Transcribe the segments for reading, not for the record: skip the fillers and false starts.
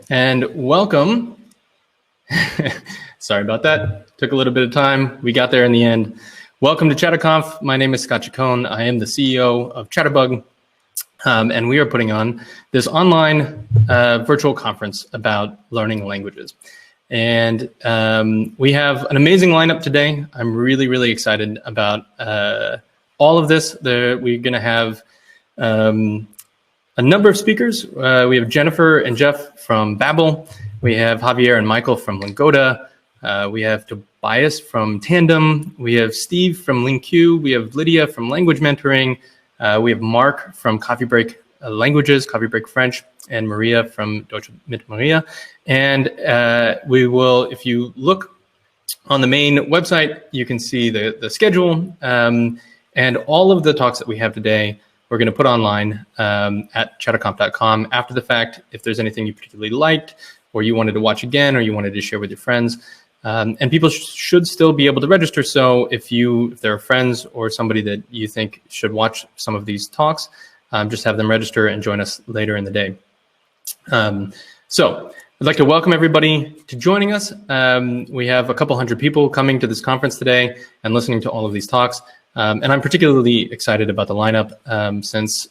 And welcome. Sorry about that. Took a little bit of time. We got there in the end. Welcome to ChatterConf. My name is Scott Chacon. I am the CEO of Chatterbug, and we are putting on this online virtual conference about learning languages. And we have an amazing lineup today. I'm really, really excited about all of this. We're going to have a number of speakers. We have Jennifer and Jeff from Babbel. We have Javier and Michael from Lingoda. We have Tobias from Tandem. We have Steve from LingQ. We have Lydia from Language Mentoring. We have Mark from Coffee Break Languages, Coffee Break French, and Maria from Deutsche mit Maria. And we will, if you look on the main website, you can see the schedule and all of the talks that we have today. We're going to put online at chatterconf.com after the fact. If there's anything you particularly liked, or you wanted to watch again, or you wanted to share with your friends, and people should still be able to register. So if there are friends or somebody that you think should watch some of these talks, just have them register and join us later in the day. So I'd like to welcome everybody to joining us. We have a couple hundred people coming to this conference today and listening to all of these talks. And I'm particularly excited about the lineup since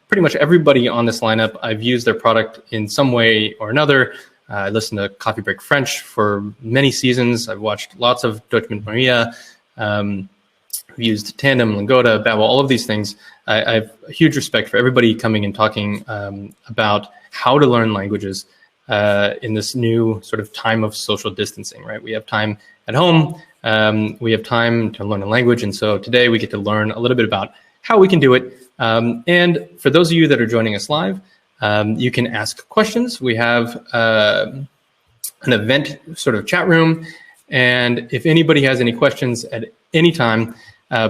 pretty much everybody on this lineup, I've used their product in some way or another. I listened to Coffee Break French for many seasons. I've watched lots of Deutsche mit Maria. I've used Tandem, Lingoda, Babbel, all of these things. I have a huge respect for everybody coming and talking about how to learn languages in this new sort of time of social distancing, right? We have time at home. We have time to learn a language. And so today we get to learn a little bit about how we can do it. And for those of you that are joining us live, you can ask questions. We have an event sort of chat room. And if anybody has any questions at any time,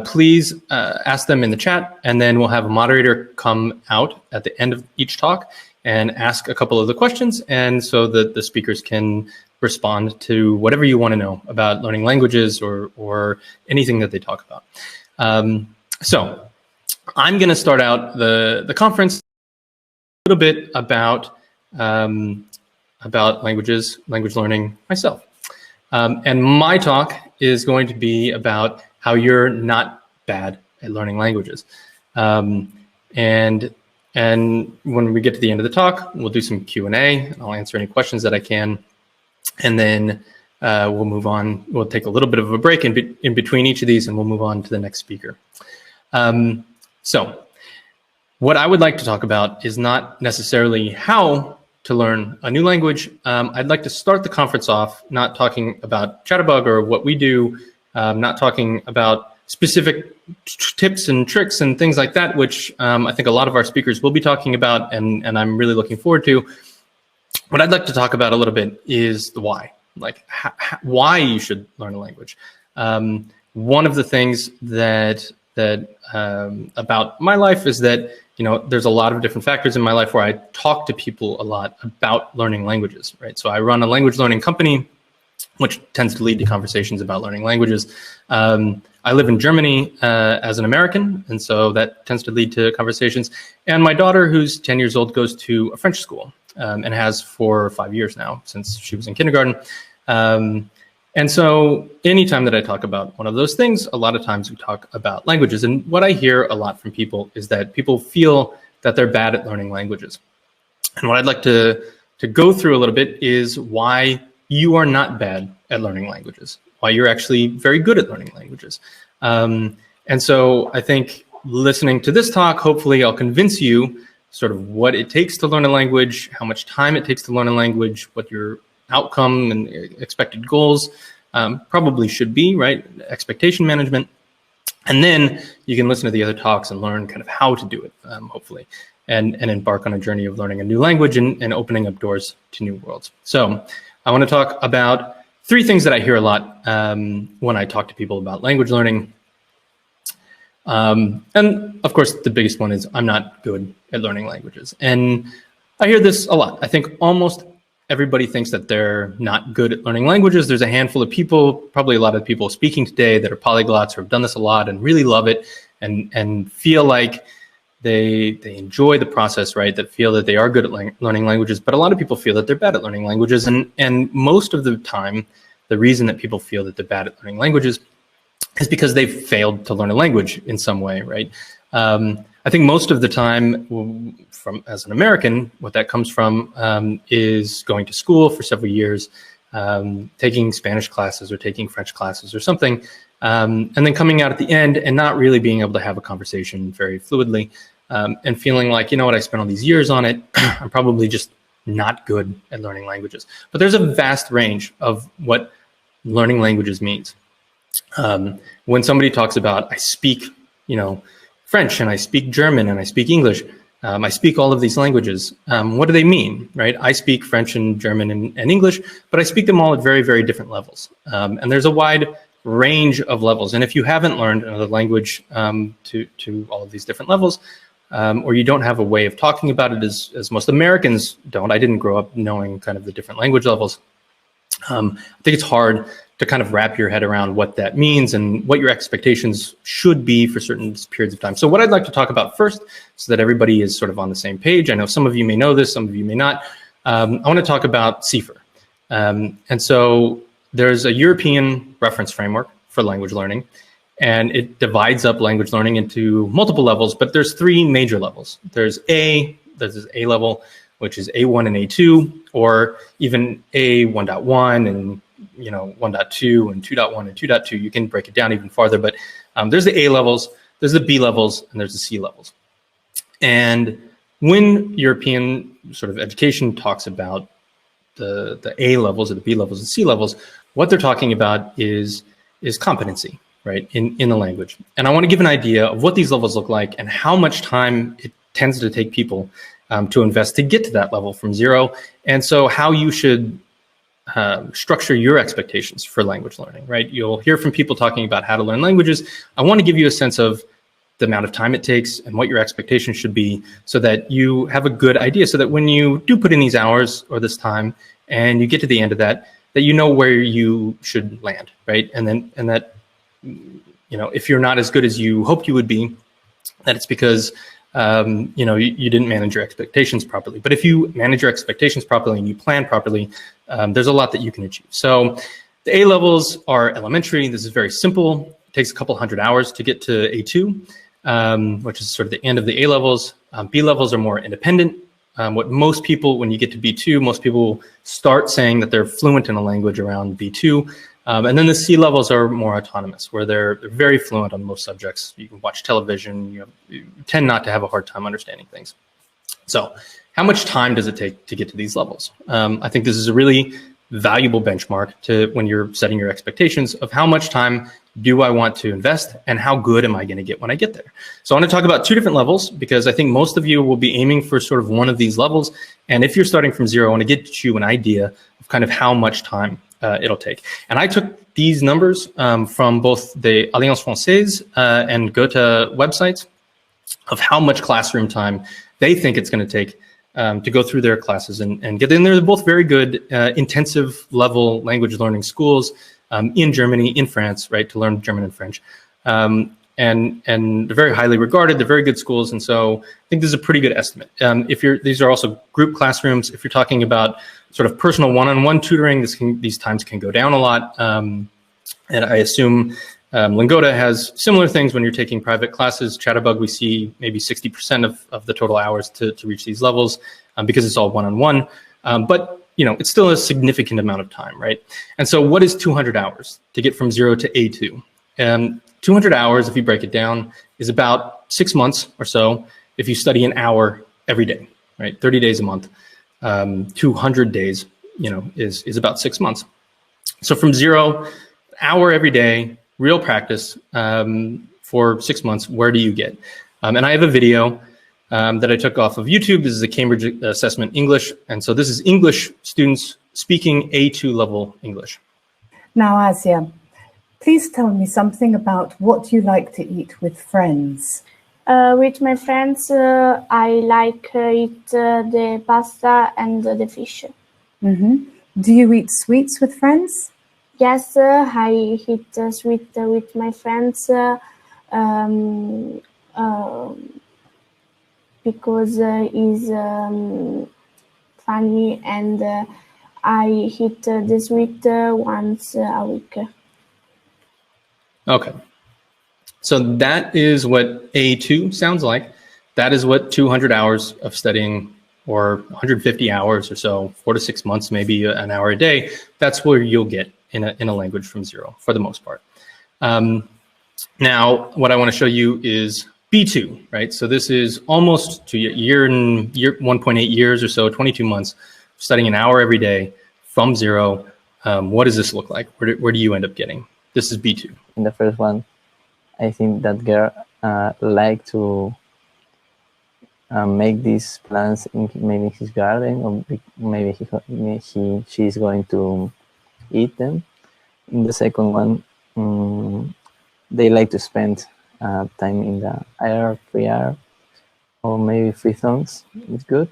please ask them in the chat. And then we'll have a moderator come out at the end of each talk and ask a couple of the questions. And so that the speakers can respond to whatever you want to know about learning languages or anything that they talk about. So I'm going to start out the conference a little bit about languages, language learning myself. And my talk is going to be about how you're not bad at learning languages. And when we get to the end of the talk, we'll do some Q&A. I'll answer any questions that I can. And then we'll move on. We'll take a little bit of a break in between each of these, and we'll move on to the next speaker. So what I would like to talk about is not necessarily how to learn a new language. I'd like to start the conference off not talking about Chatterbug or what we do, not talking about specific tips and tricks and things like that, which I think a lot of our speakers will be talking about, and I'm really looking forward to. What I'd like to talk about a little bit is the why, like why you should learn a language. One of the things that about my life is that, there's a lot of different factors in my life where I talk to people a lot about learning languages, right? So I run a language learning company, which tends to lead to conversations about learning languages. I live in Germany as an American, and so that tends to lead to conversations. And my daughter, who's 10 years old, goes to a French school and has for 5 years now since she was in kindergarten. And so anytime that I talk about one of those things, a lot of times we talk about languages. And what I hear a lot from people is that people feel that they're bad at learning languages. And what I'd like to go through a little bit is why you are not bad at learning languages, why you're actually very good at learning languages. And so I think listening to this talk, hopefully I'll convince you sort of what it takes to learn a language, how much time it takes to learn a language, what your outcome and expected goals probably should be, right? Expectation management. And then you can listen to the other talks and learn kind of how to do it, hopefully, and embark on a journey of learning a new language and opening up doors to new worlds. So I want to talk about 3 things that I hear a lot when I talk to people about language learning. And of course, the biggest one is I'm not good at learning languages. And I hear this a lot. I think almost everybody thinks that they're not good at learning languages. There's a handful of people, probably a lot of people speaking today that are polyglots or have done this a lot and really love it and feel like they enjoy the process, right? That feel that they are good at learning languages, but a lot of people feel that they're bad at learning languages. And most of the time, the reason that people feel that they're bad at learning languages is because they've failed to learn a language in some way, right? I think most of the time, as an American, what that comes from is going to school for several years, taking Spanish classes or taking French classes or something, and then coming out at the end and not really being able to have a conversation very fluidly, and feeling like, you know what, I spent all these years on it, I'm probably just not good at learning languages. But there's a vast range of what learning languages means. When somebody talks about, I speak, French, and I speak German, and I speak English, I speak all of these languages. What do they mean, right? I speak French and German and English, but I speak them all at very, very different levels. And there's a wide range of levels. And if you haven't learned another language to all of these different levels, or you don't have a way of talking about it as most Americans don't, I didn't grow up knowing kind of the different language levels. I think it's hard to kind of wrap your head around what that means and what your expectations should be for certain periods of time. So what I'd like to talk about first, so that everybody is sort of on the same page, I know some of you may know this, some of you may not, I want to talk about CEFR. And so there's a European reference framework for language learning, and it divides up language learning into multiple levels, but there's three major levels. There's A level, which is A1 and A2, or even A1.1 and 1.2 and 2.1 and 2.2. You can break it down even farther, but there's the A levels, there's the B levels, and there's the C levels. And when European sort of education talks about the A levels or the B levels and C levels, what they're talking about is competency, right, in the language. And I want to give an idea of what these levels look like and how much time it tends to take people to invest to get to that level from zero. And so how you should structure your expectations for language learning, right? You'll hear from people talking about how to learn languages. I want to give you a sense of the amount of time it takes and what your expectations should be, so that you have a good idea, so that when you do put in these hours or this time and you get to the end of that you know where you should land, right? And that, if you're not as good as you hoped you would be, that it's because you didn't manage your expectations properly. But if you manage your expectations properly and you plan properly, there's a lot that you can achieve. So the A levels are elementary. This is very simple. It takes a couple hundred hours to get to A2, which is sort of the end of the A levels. B levels are more independent. What most people, when you get to B2, most people start saying that they're fluent in a language around B2. And then the C levels are more autonomous, where they're very fluent on most subjects. You can watch television. You tend not to have a hard time understanding things. So how much time does it take to get to these levels? I think this is a really valuable benchmark to when you're setting your expectations of how much time do I want to invest and how good am I going to get when I get there. So I want to talk about two different levels, because I think most of you will be aiming for sort of one of these levels. And if you're starting from zero, I want to get you an idea of kind of how much time it'll take. And I took these numbers from both the Alliance Française and Goethe websites of how much classroom time they think it's going to take to go through their classes and get in. They're both very good intensive level language learning schools in Germany, in France, right, to learn German and French. And they're very highly regarded. They're very good schools. And so I think this is a pretty good estimate. These are also group classrooms. If you're talking about sort of personal one-on-one tutoring, these times can go down a lot. And I assume Lingoda has similar things when you're taking private classes. Chatterbug, we see maybe 60% of the total hours to reach these levels because it's all one-on-one. But it's still a significant amount of time, right? And so what is 200 hours to get from zero to A2? 200 hours, if you break it down, is about 6 months or so if you study an hour every day, right? 30 days a month. 200 days, is about 6 months. So from zero, hour every day, real practice for 6 months, where do you get? And I have a video that I took off of YouTube. This is a Cambridge Assessment English. And so this is English students speaking A2 level English. Now, Asia, please tell me something about what you like to eat with friends. With my friends, I like eat the pasta and the fish. Mm-hmm. Do you eat sweets with friends? Yes, I eat sweet with my friends. because it's funny, and I eat the sweet once a week. Okay. So that is what A2 sounds like. That is what 200 hours of studying, or 150 hours or so, 4 to 6 months, maybe an hour a day, that's where you'll get in a language from zero for the most part. Now, what I want to show you is B2, right? So this is almost to year 1.8 years or so, 22 months, studying an hour every day from zero. What does this look like? Where do you end up getting? This is B2. In the first one, I think that girl like to make these plants in maybe his garden, or maybe she's going to eat them. In the second one, they like to spend time in the air, free air, or maybe free songs. It's good.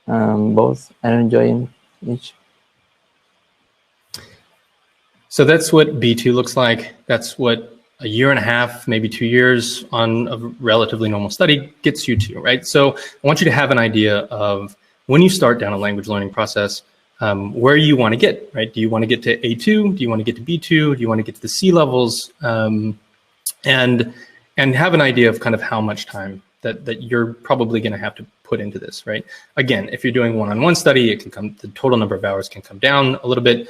Both are enjoying each. So that's what B2 looks like. That's what a year and a half, maybe 2 years on a relatively normal study gets you to, right? So I want you to have an idea of when you start down a language learning process, where you want to get, right? Do you want to get to A2? Do you want to get to B2? Do you want to get to the C levels? And have an idea of kind of how much time that you're probably going to have to put into this, right? Again, if you're doing one-on-one study, the total number of hours can come down a little bit.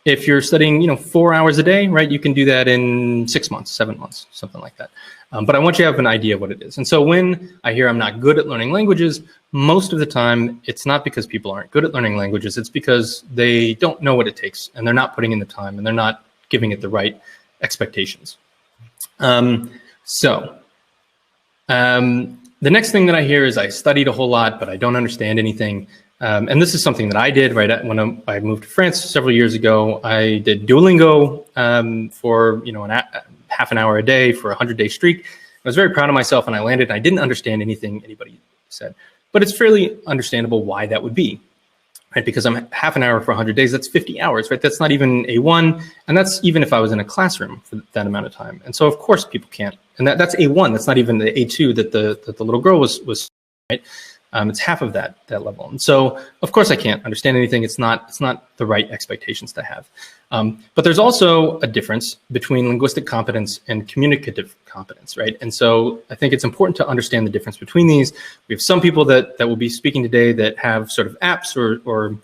If you're studying, 4 hours a day, right, you can do that in 6 months, 7 months, something like that. But I want you to have an idea of what it is. And so when I hear I'm not good at learning languages, most of the time, it's not because people aren't good at learning languages. It's because they don't know what it takes, and they're not putting in the time, and they're not giving it the right expectations. The next thing that I hear is I studied a whole lot, but I don't understand anything. And this is something that I did when I moved to France several years ago. I did Duolingo for half an hour a day for a 100-day streak. I was very proud of myself, and I landed, and I didn't understand anything anybody said. But it's fairly understandable why that would be, right? Because I'm half an hour for 100 days, that's 50 hours, right? That's not even A1, and that's even if I was in a classroom for that amount of time. And so, of course, people can't. And that's A1, that's not even the A2 that the little girl was, right? It's half of that level. And so, of course, I can't understand anything. It's not the right expectations to have. But there's also a difference between linguistic competence and communicative competence, right? And so I think it's important to understand the difference between these. We have some people that will be speaking today that have sort of apps or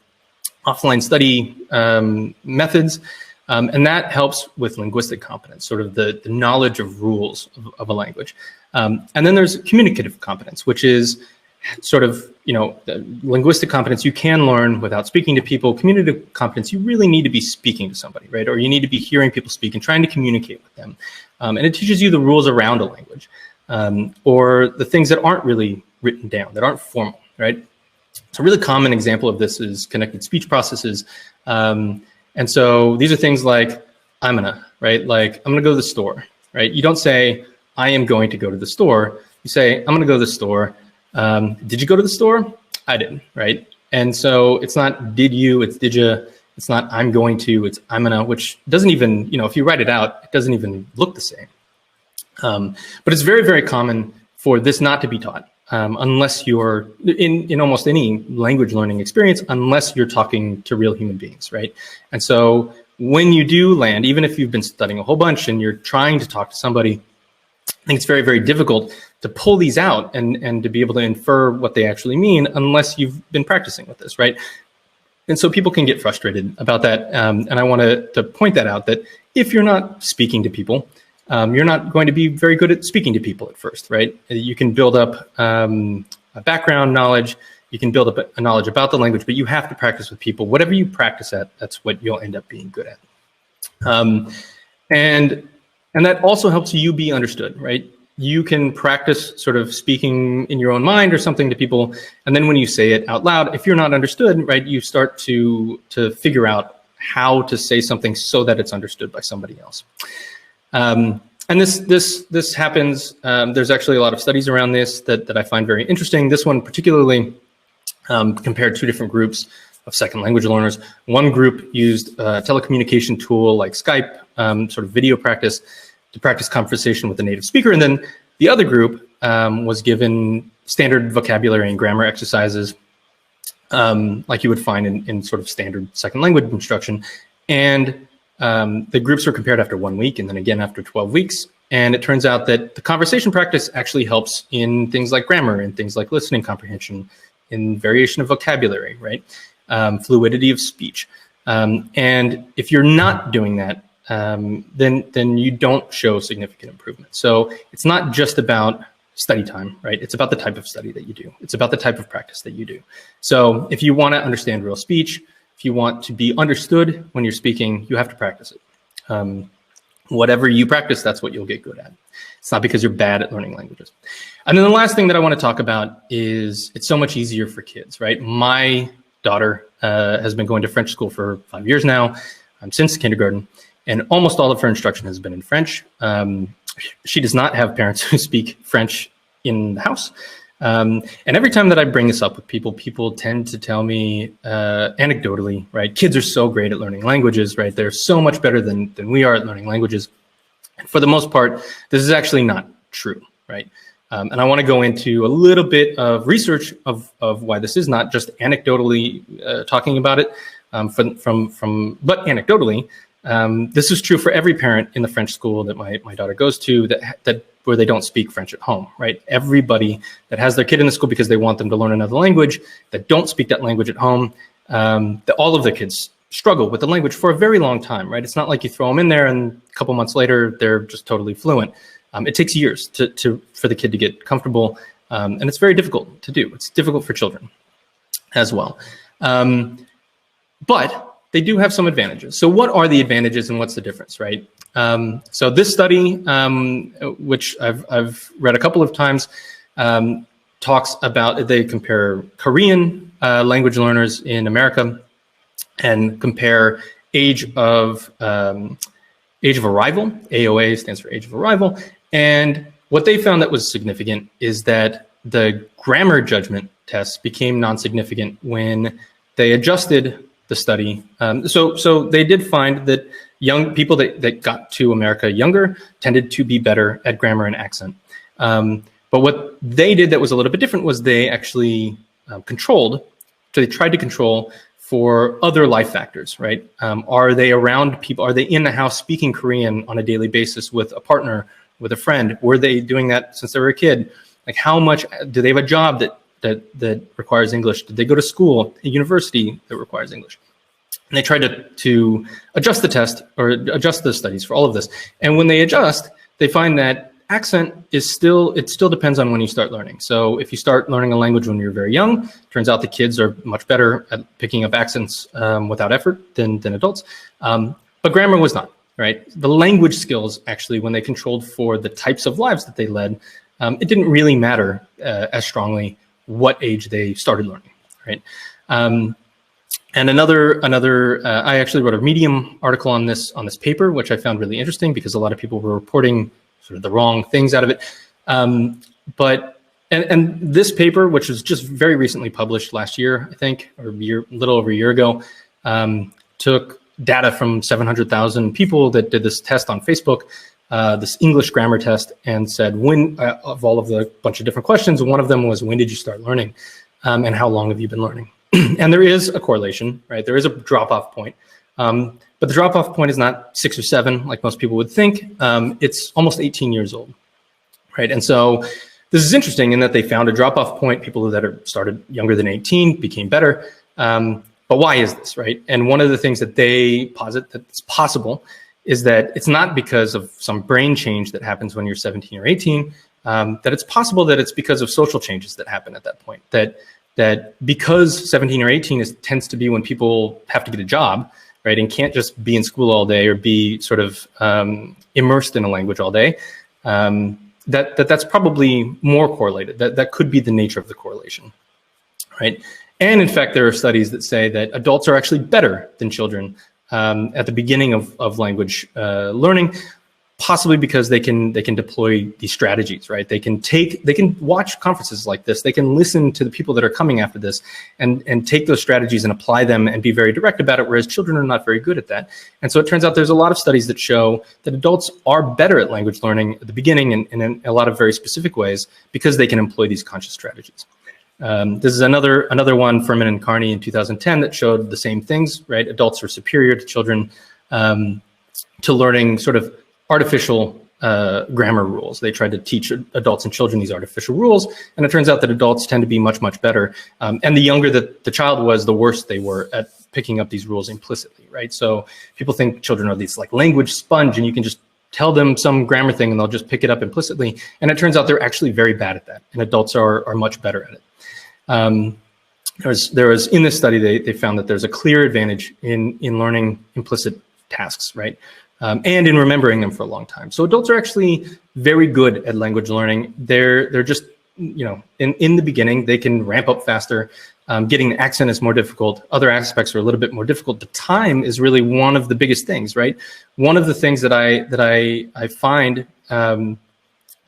offline study methods, and that helps with linguistic competence, sort of the knowledge of rules of a language. And then there's communicative competence, which is sort of, linguistic competence you can learn without speaking to people. Communicative competence, you really need to be speaking to somebody, right? Or you need to be hearing people speak and trying to communicate with them. And it teaches you the rules around a language, or the things that aren't really written down, that aren't formal, right? So a really common example of this is connected speech processes. And so these are things like, I'm gonna, right? Like, I'm gonna go to the store, right? You don't say, I am going to go to the store. You say, I'm gonna go to the store. Did you go to the store? I didn't, right? And so it's not did you, it's did you. It's not I'm going to, it's I'm gonna, which doesn't even, if you write it out, it doesn't even look the same. But it's very, very common for this not to be taught unless you're in almost any language learning experience, unless you're talking to real human beings, right? And so when you do land, even if you've been studying a whole bunch and you're trying to talk to somebody, I think it's very, very difficult to pull these out and to be able to infer what they actually mean unless you've been practicing with this, right? And so people can get frustrated about that. And I want to point that out, that if you're not speaking to people, you're not going to be very good at speaking to people at first, right? You can build up a background knowledge, you can build up a knowledge about the language, but you have to practice with people. Whatever you practice at, that's what you'll end up being good at. And that also helps you be understood, right? You can practice sort of speaking in your own mind or something to people, and then when you say it out loud, if you're not understood, right, you start to figure out how to say something so that it's understood by somebody else. And this happens. There's actually a lot of studies around this that I find very interesting. This one particularly compared two different groups of second language learners. One group used a telecommunication tool like Skype, sort of video practice, to practice conversation with a native speaker. And then the other group was given standard vocabulary and grammar exercises, like you would find in sort of standard second language instruction. And the groups were compared after 1 week and then again after 12 weeks. And it turns out that the conversation practice actually helps in things like grammar and things like listening comprehension, in variation of vocabulary, right? Fluidity of speech. And if you're not doing that, then you don't show significant improvement. So it's not just about study time, right? It's about the type of study that you do. It's about the type of practice that you do. So if you want to understand real speech, if you want to be understood when you're speaking, you have to practice it. Whatever you practice, that's what you'll get good at. It's not because you're bad at learning languages. And then the last thing that I want to talk about is it's so much easier for kids, right? My daughter has been going to French school for 5 years now, since kindergarten, and almost all of her instruction has been in French. She does not have parents who speak French in the house. And every time that I bring this up with people, people tend to tell me anecdotally, right? Kids are so great at learning languages, right? They're so much better than we are at learning languages. And for the most part, this is actually not true, right? And I want to go into a little bit of research of why this is not just anecdotally talking about it, but anecdotally, this is true for every parent in the French school that my daughter goes to that where they don't speak French at home, right? Everybody that has their kid in the school because they want them to learn another language, that don't speak that language at home, all of the kids struggle with the language for a very long time, right? It's not like you throw them in there and a couple months later, they're just totally fluent. It takes years for the kid to get comfortable, and it's very difficult to do. It's difficult for children as well. But they do have some advantages. So what are the advantages and what's the difference, right? So this study, which I've read a couple of times, talks about, they compare Korean language learners in America and compare age of arrival. AOA stands for age of arrival. And what they found that was significant is that the grammar judgment tests became non-significant when they adjusted the study. So they did find that young people that got to America younger tended to be better at grammar and accent. But what they did that was a little bit different was they actually controlled. So they tried to control for other life factors, right? Are they around people? Are they in the house speaking Korean on a daily basis with a partner, with a friend? Were they doing that since they were a kid? Like, how much do they have a job that requires English? Did they go to school, a university that requires English? And they tried to adjust the test or adjust the studies for all of this. And when they adjust, they find that accent is still depends on when you start learning. So if you start learning a language when you're very young, turns out the kids are much better at picking up accents without effort than adults. But grammar was not, right? The language skills, actually, when they controlled for the types of lives that they led, it didn't really matter as strongly what age they started learning, right? And another, I actually wrote a Medium article on this paper, which I found really interesting because a lot of people were reporting sort of the wrong things out of it. But this paper, which was just very recently published last year, I think, or a little over a year ago, took data from 700,000 people that did this test on Facebook, this English grammar test, and said when, of all of the bunch of different questions, one of them was, when did you start learning? And how long have you been learning? And there is a correlation, right? There is a drop-off point. But the drop-off point is not 6 or 7, like most people would think. It's almost 18 years old, right? And so this is interesting in that they found a drop-off point. People that are started younger than 18 became better. But why is this, right? And one of the things that they posit that's possible is that it's not because of some brain change that happens when you're 17 or 18, that it's possible that it's because of social changes that happen at that point. That because 17 or 18 tends to be when people have to get a job, right, and can't just be in school all day or be sort of immersed in a language all day, that's probably more correlated. That could be the nature of the correlation, right? And in fact, there are studies that say that adults are actually better than children at the beginning of language learning. possibly because they can deploy these strategies, right? They can watch conferences like this. They can listen to the people that are coming after this and take those strategies and apply them and be very direct about it, whereas children are not very good at that. And so it turns out there's a lot of studies that show that adults are better at language learning at the beginning and in a lot of very specific ways because they can employ these conscious strategies. This is another one, Furman and Carney in 2010, that showed the same things, right? Adults are superior to children to learning sort of artificial grammar rules. They tried to teach adults and children these artificial rules, and it turns out that adults tend to be much, much better. And the younger the child was, the worse they were at picking up these rules implicitly, right? So people think children are these like language sponge, and you can just tell them some grammar thing and they'll just pick it up implicitly. And it turns out they're actually very bad at that, and adults are much better at it. There was in this study, they found that there's a clear advantage in learning implicit tasks, right? And in remembering them for a long time. So adults are actually very good at language learning. They're just, you know, in the beginning, they can ramp up faster. Getting the accent is more difficult. Other aspects are a little bit more difficult. The time is really one of the biggest things, right? One of the things that I find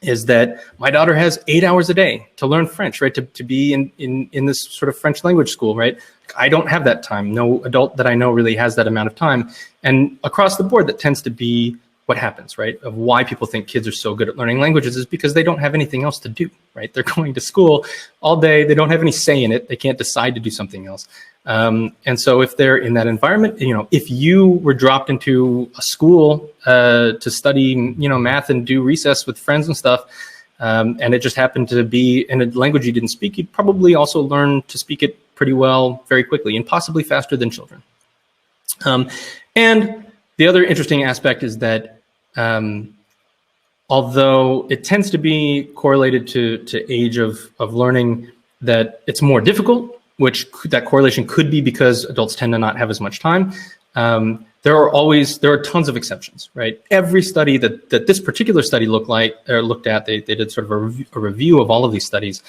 is that my daughter has 8 hours a day to learn French, right? To be in this sort of French language school, right? I don't have that time. No adult that I know really has that amount of time. And across the board, that tends to be what happens, right? Of why people think kids are so good at learning languages is because they don't have anything else to do, right? They're going to school all day. They don't have any say in it. They can't decide to do something else. And so if they're in that environment, you know, if you were dropped into a school to study, you know, math and do recess with friends and stuff, and it just happened to be in a language you didn't speak, you'd probably also learn to speak it pretty well very quickly and possibly faster than children. And the other interesting aspect is that although it tends to be correlated to age of learning, that it's more difficult, which that correlation could be because adults tend to not have as much time. There are tons of exceptions, right? Every study that this particular study looked at, they did sort of a review of all of these studies.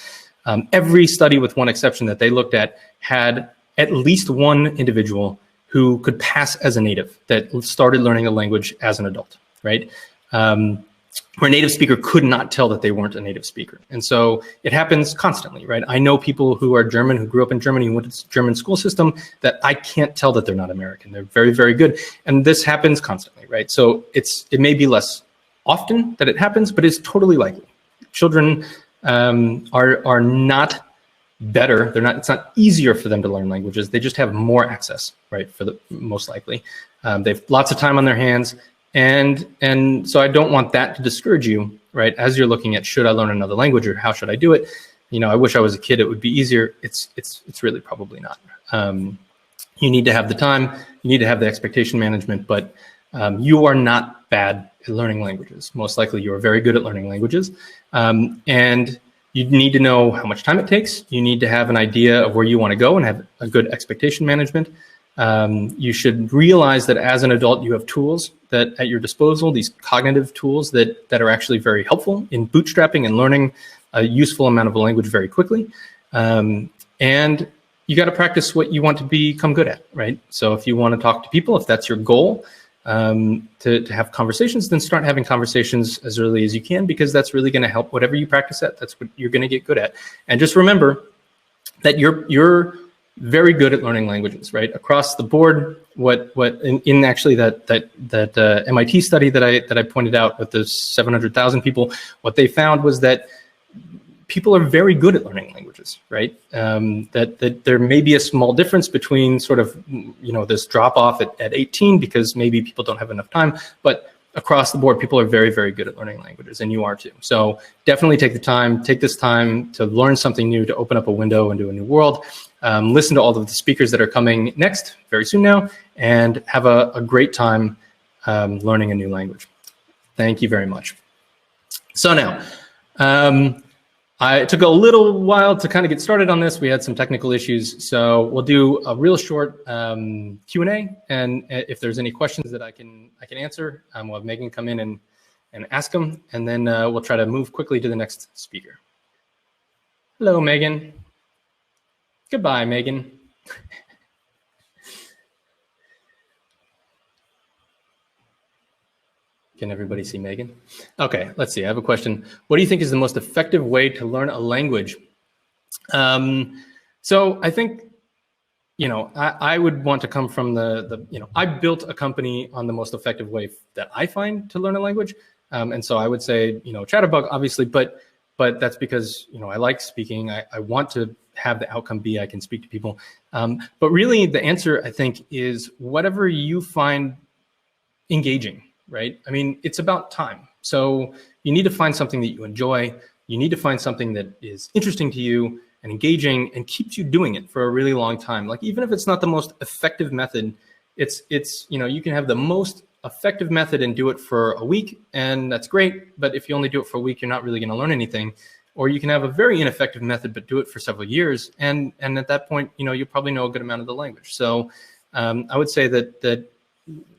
Every study with one exception that they looked at had at least one individual who could pass as a native that started learning a language as an adult, right? Where a native speaker could not tell that they weren't a native speaker. And so it happens constantly, right? I know people who are German, who grew up in Germany, who went to the German school system, that I can't tell that they're not American. They're very, very good. And this happens constantly, right? So it may be less often that it happens, but it's totally likely. Children are not better. It's not easier for them to learn languages. They just have more access, right? For the most likely. They have lots of time on their hands. And so I don't want that to discourage you, right? As you're looking at, should I learn another language or how should I do it? You know, I wish I was a kid, it would be easier. It's really probably not. You need to have the time, you need to have the expectation management, but you are not bad at learning languages. Most likely you are very good at learning languages. And you need to know how much time it takes. You need to have an idea of where you want to go and have a good expectation management. You should realize that as an adult, you have tools that at your disposal, these cognitive tools that are actually very helpful in bootstrapping and learning a useful amount of a language very quickly. And you got to practice what you want to become good at, right? So if you want to talk to people, if that's your goal, to have conversations, then start having conversations as early as you can, because that's really going to help whatever you practice at. That's what you're going to get good at. And just remember that you're very good at learning languages, right? Across the board, what in actually that MIT study that I pointed out with the 700,000 people, what they found was that people are very good at learning languages, right? That there may be a small difference between sort of, you know, this drop off at 18 because maybe people don't have enough time, but across the board, people are very, very good at learning languages, and you are too. So definitely take this time to learn something new, to open up a window into a new world. Listen to all of the speakers that are coming next very soon now, and have a great time learning a new language. Thank you very much. So now, it took a little while to kind of get started on this. We had some technical issues, so we'll do a real short Q&A, and if there's any questions that I can answer, we'll have Megan come in and ask them, and then we'll try to move quickly to the next speaker. Hello, Megan. Goodbye, Megan. Can everybody see Megan? Okay, let's see. I have a question. What do you think is the most effective way to learn a language? So I think, I would want to come from I built a company on the most effective way that I find to learn a language. And so I would say, Chatterbug, obviously, but that's because, I like speaking. I want to have the outcome be I can speak to people. But really the answer, I think, is whatever you find engaging, right? I mean, it's about time. So you need to find something that you enjoy. You need to find something that is interesting to you and engaging and keeps you doing it for a really long time. Like, even if it's not the most effective method, it's you can have the most effective method and do it for a week, and that's great. But if you only do it for a week, you're not really going to learn anything. Or you can have a very ineffective method, but do it for several years. And at that point, you probably know a good amount of the language. So I would say that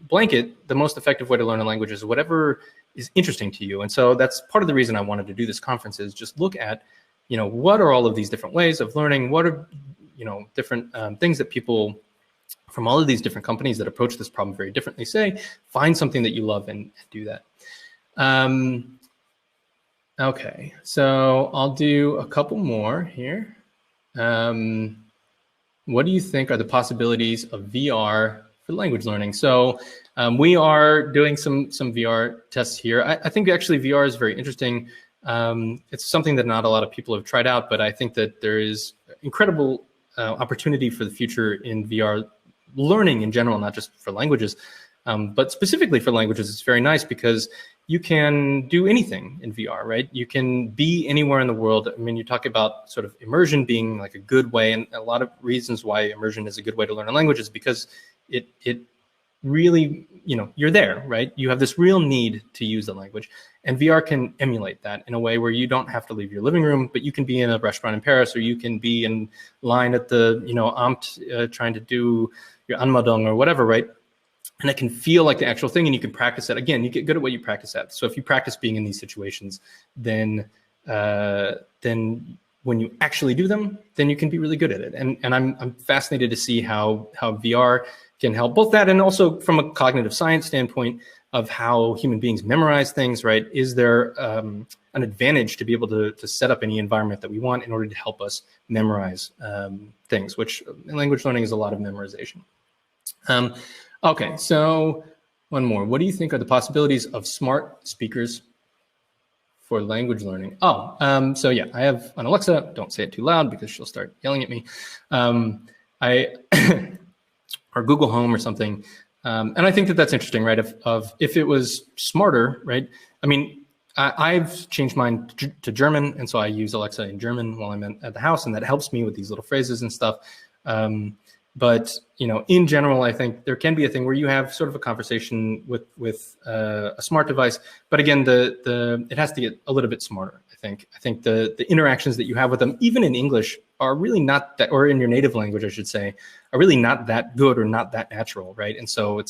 blanket, the most effective way to learn a language is whatever is interesting to you. And so that's part of the reason I wanted to do this conference, is just look at, what are all of these different ways of learning? What are, different things that people from all of these different companies that approach this problem very differently say. Find something that you love and do that. Okay, so I'll do a couple more here. What do you think are the possibilities of VR for language learning? So we are doing some VR tests here. I think actually VR is very interesting. It's something that not a lot of people have tried out, but I think that there is incredible opportunity for the future in VR learning in general, not just for languages, but specifically for languages. It's very nice because you can do anything in VR, right? You can be anywhere in the world. I mean, you talk about sort of immersion being like a good way, and a lot of reasons why immersion is a good way to learn a language is because it really, you're there, right? You have this real need to use the language, and VR can emulate that in a way where you don't have to leave your living room, but you can be in a restaurant in Paris, or you can be in line at the, Amt trying to do your Anmeldung or whatever, right? And it can feel like the actual thing, and you can practice it. Again, you get good at what you practice at. So if you practice being in these situations, then when you actually do them, then you can be really good at it. And I'm fascinated to see how VR can help both that, and also from a cognitive science standpoint of how human beings memorize things, right? Is there an advantage to be able to set up any environment that we want in order to help us memorize things, which in language learning is a lot of memorization. Okay, so one more. What do you think are the possibilities of smart speakers for language learning? So yeah, I have an Alexa. Don't say it too loud because she'll start yelling at me. Or Google Home or something. And I think that that's interesting, right? If it was smarter, right? I mean, I've changed mine to German, and so I use Alexa in German while I'm at the house, and that helps me with these little phrases and stuff. But in general, I think there can be a thing where you have sort of a conversation with a smart device, but again, it has to get a little bit smarter. I think the interactions that you have with them, even in English, are really not that, or in your native language, I should say, are really not that good or not that natural, right? And so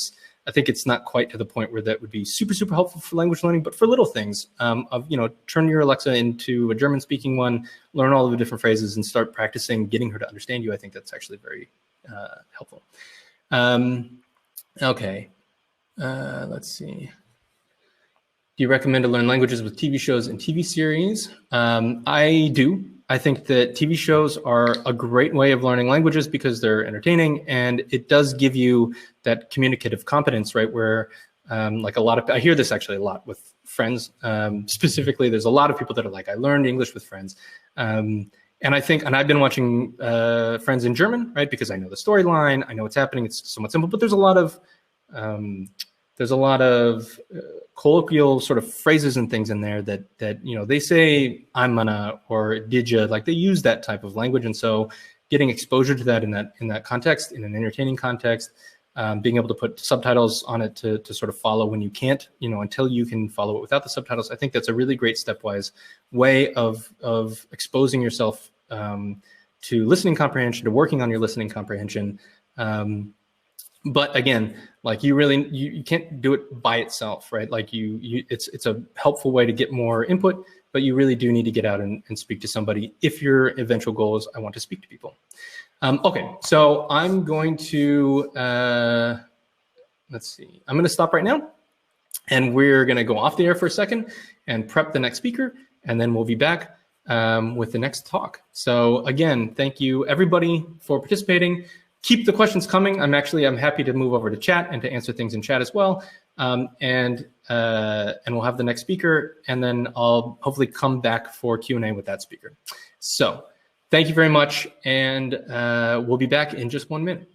I think it's not quite to the point where that would be super, super helpful for language learning, but for little things turn your Alexa into a German-speaking one, learn all of the different phrases, and start practicing getting her to understand you. I think that's actually very helpful. Okay, let's see. Do you recommend to learn languages with TV shows and TV series? I do. I think that TV shows are a great way of learning languages because they're entertaining, and it does give you that communicative competence, right? Where like I hear this actually a lot with friends. Specifically, there's a lot of people that are like, I learned English with Friends. And I've been watching Friends in German, right? Because I know the storyline, I know what's happening. It's somewhat simple, but there's a lot of colloquial sort of phrases and things in there that they say I'm gonna or did ya, like they use that type of language. And so getting exposure to that in that context, in an entertaining context, being able to put subtitles on it to sort of follow when you can't, until you can follow it without the subtitles. I think that's a really great stepwise way of exposing yourself to listening comprehension, to working on your listening comprehension. But again, like you can't do it by itself, right? Like it's a helpful way to get more input, but you really do need to get out and speak to somebody if your eventual goal is I want to speak to people. Okay, so I'm going to, let's see, I'm going to stop right now. And we're going to go off the air for a second and prep the next speaker, and then we'll be back with the next talk. So again, thank you everybody for participating. Keep the questions coming. I'm happy to move over to chat and to answer things in chat as well. And we'll have the next speaker, and then I'll hopefully come back for Q&A with that speaker. So thank you very much, and we'll be back in just 1 minute.